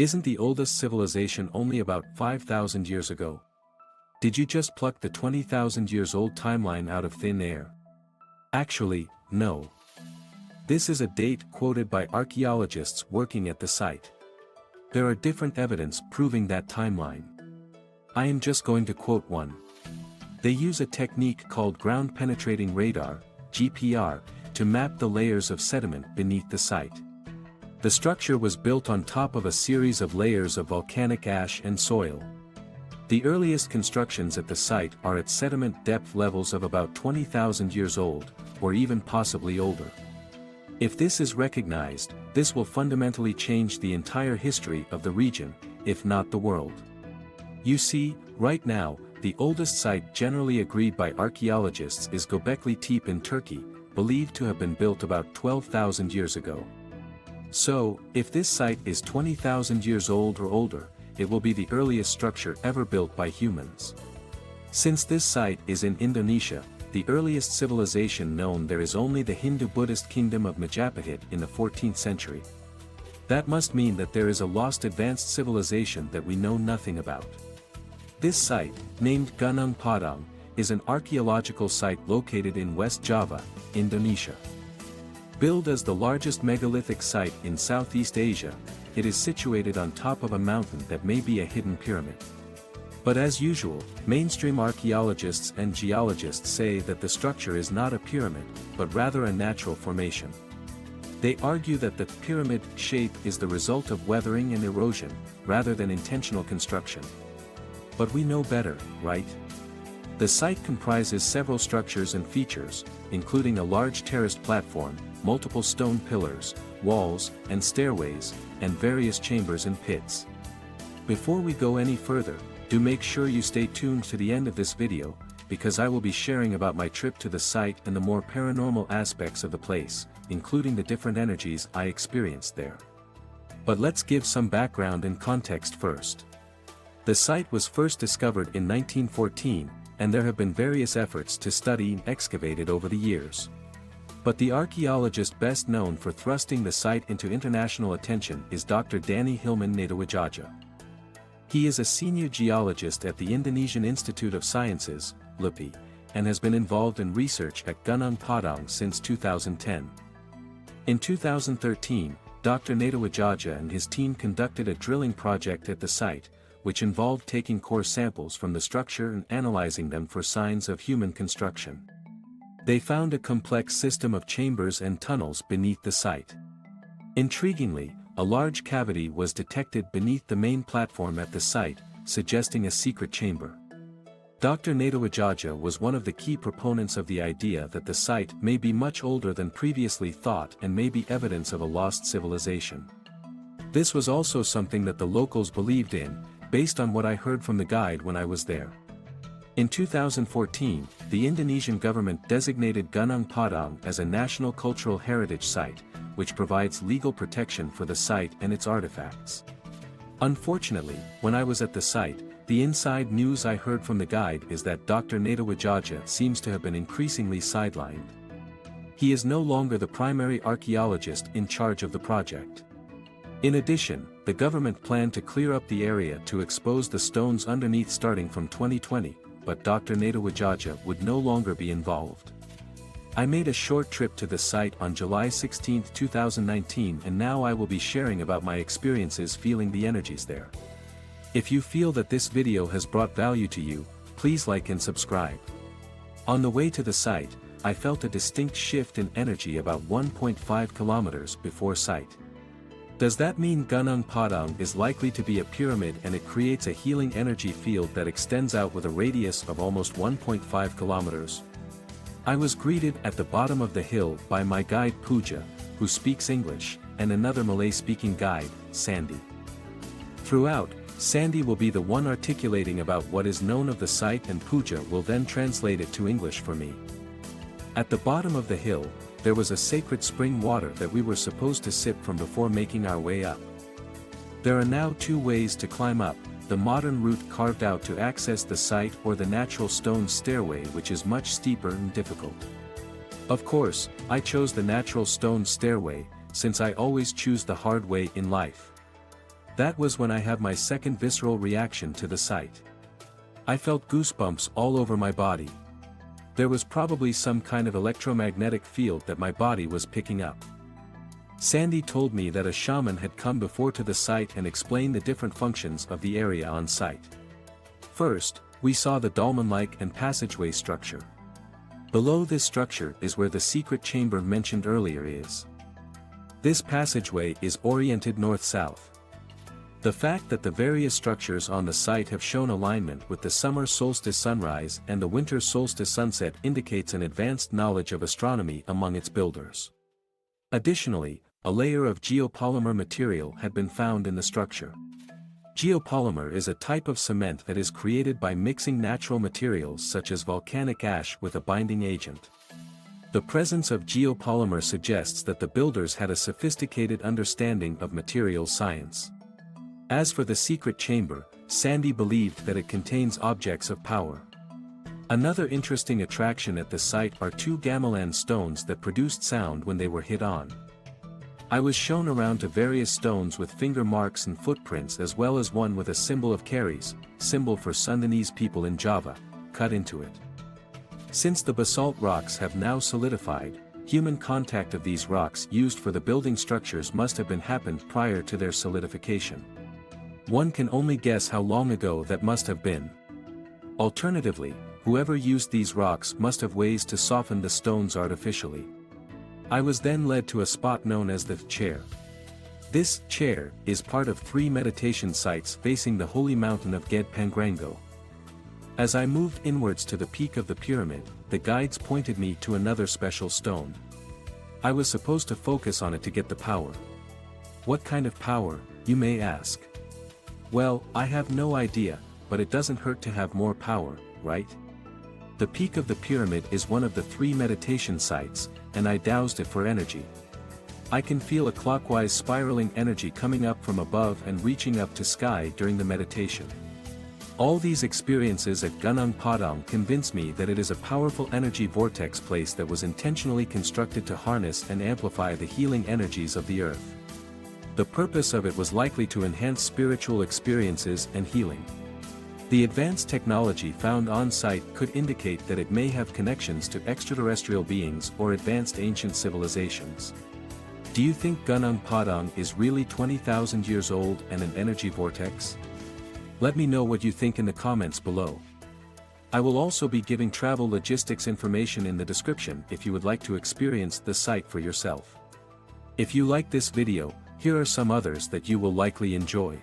Isn't the oldest civilization only about 5,000 years ago? Did you just pluck the 20,000 years old timeline out of thin air? Actually, no. This is a date quoted by archaeologists working at the site. There are different evidence proving that timeline. I am just going to quote one. They use a technique called ground-penetrating radar, GPR, to map the layers of sediment beneath the site. The structure was built on top of a series of layers of volcanic ash and soil. The earliest constructions at the site are at sediment depth levels of about 20,000 years old, or even possibly older. If this is recognized, this will fundamentally change the entire history of the region, if not the world. You see, right now, the oldest site generally agreed by archaeologists is Göbekli Tepe in Turkey, believed to have been built about 12,000 years ago. So, if this site is 20,000 years old or older, it will be the earliest structure ever built by humans. Since this site is in Indonesia, the earliest civilization known there is only the Hindu-Buddhist kingdom of Majapahit in the 14th century. That must mean that there is a lost advanced civilization that we know nothing about. This site, named Gunung Padang, is an archaeological site located in West Java, Indonesia. Billed as the largest megalithic site in Southeast Asia, it is situated on top of a mountain that may be a hidden pyramid. But as usual, mainstream archaeologists and geologists say that the structure is not a pyramid, but rather a natural formation. They argue that the pyramid shape is the result of weathering and erosion, rather than intentional construction. But we know better, right? The site comprises several structures and features, including a large terraced platform, multiple stone pillars, walls, and stairways, and various chambers and pits. Before we go any further, do make sure you stay tuned to the end of this video, because I will be sharing about my trip to the site and the more paranormal aspects of the place, including the different energies I experienced there. But let's give some background and context first. The site was first discovered in 1914, and there have been various efforts to study and excavate it over the years. But the archaeologist best known for thrusting the site into international attention is Dr. Danny Hilman Natawijaya. He is a senior geologist at the Indonesian Institute of Sciences, LIPI, and has been involved in research at Gunung Padang since 2010. In 2013, Dr. Natawijaya and his team conducted a drilling project at the site, which involved taking core samples from the structure and analyzing them for signs of human construction. They found a complex system of chambers and tunnels beneath the site. Intriguingly, a large cavity was detected beneath the main platform at the site, suggesting a secret chamber. Dr. Natawijaya was one of the key proponents of the idea that the site may be much older than previously thought and may be evidence of a lost civilization. This was also something that the locals believed in, based on what I heard from the guide when I was there. In 2014, the Indonesian government designated Gunung Padang as a National Cultural Heritage Site, which provides legal protection for the site and its artifacts. Unfortunately, when I was at the site, the inside news I heard from the guide is that Dr. Natawijaya seems to have been increasingly sidelined. He is no longer the primary archaeologist in charge of the project. In addition, the government planned to clear up the area to expose the stones underneath starting from 2020, but Dr. Natawijaya would no longer be involved. I made a short trip to the site on July 16, 2019, and now I will be sharing about my experiences feeling the energies there. If you feel that this video has brought value to you, please like and subscribe. On the way to the site, I felt a distinct shift in energy about 1.5 kilometers before sight. Does that mean Gunung Padang is likely to be a pyramid and it creates a healing energy field that extends out with a radius of almost 1.5 kilometers? I was greeted at the bottom of the hill by my guide Puja, who speaks English, and another Malay-speaking guide, Sandy. Throughout, Sandy will be the one articulating about what is known of the site and Puja will then translate it to English for me. At the bottom of the hill, there was a sacred spring water that we were supposed to sip from before making our way up. There are now two ways to climb up, the modern route carved out to access the site or the natural stone stairway, which is much steeper and difficult. Of course, I chose the natural stone stairway, since I always choose the hard way in life. That was when I had my second visceral reaction to the sight. I felt goosebumps all over my body. There was probably some kind of electromagnetic field that my body was picking up. Sandy told me that a shaman had come before to the site and explained the different functions of the area on site. First, we saw the dolmen-like and passageway structure. Below this structure is where the secret chamber mentioned earlier is. This passageway is oriented north-south. The fact that the various structures on the site have shown alignment with the summer solstice sunrise and the winter solstice sunset indicates an advanced knowledge of astronomy among its builders. Additionally, a layer of geopolymer material had been found in the structure. Geopolymer is a type of cement that is created by mixing natural materials such as volcanic ash with a binding agent. The presence of geopolymer suggests that the builders had a sophisticated understanding of materials science. As for the secret chamber, Sandy believed that it contains objects of power. Another interesting attraction at the site are two gamelan stones that produced sound when they were hit on. I was shown around to various stones with finger marks and footprints as well as one with a symbol of Keris, symbol for Sundanese people in Java, cut into it. Since the basalt rocks have now solidified, human contact of these rocks used for the building structures must have been happened prior to their solidification. One can only guess how long ago that must have been. Alternatively, whoever used these rocks must have ways to soften the stones artificially. I was then led to a spot known as the chair. This chair is part of 3 meditation sites facing the holy mountain of Ged Pangrango. As I moved inwards to the peak of the pyramid, the guides pointed me to another special stone. I was supposed to focus on it to get the power. What kind of power, you may ask? Well, I have no idea, but it doesn't hurt to have more power, right? The peak of the pyramid is one of the 3 meditation sites, and I doused it for energy. I can feel a clockwise spiraling energy coming up from above and reaching up to sky during the meditation. All these experiences at Gunung Padang convince me that it is a powerful energy vortex place that was intentionally constructed to harness and amplify the healing energies of the earth. The purpose of it was likely to enhance spiritual experiences and healing. The advanced technology found on-site could indicate that it may have connections to extraterrestrial beings or advanced ancient civilizations. Do you think Gunung Padang is really 20,000 years old and an energy vortex? Let me know what you think in the comments below. I will also be giving travel logistics information in the description if you would like to experience the site for yourself. If you like this video, here are some others that you will likely enjoy.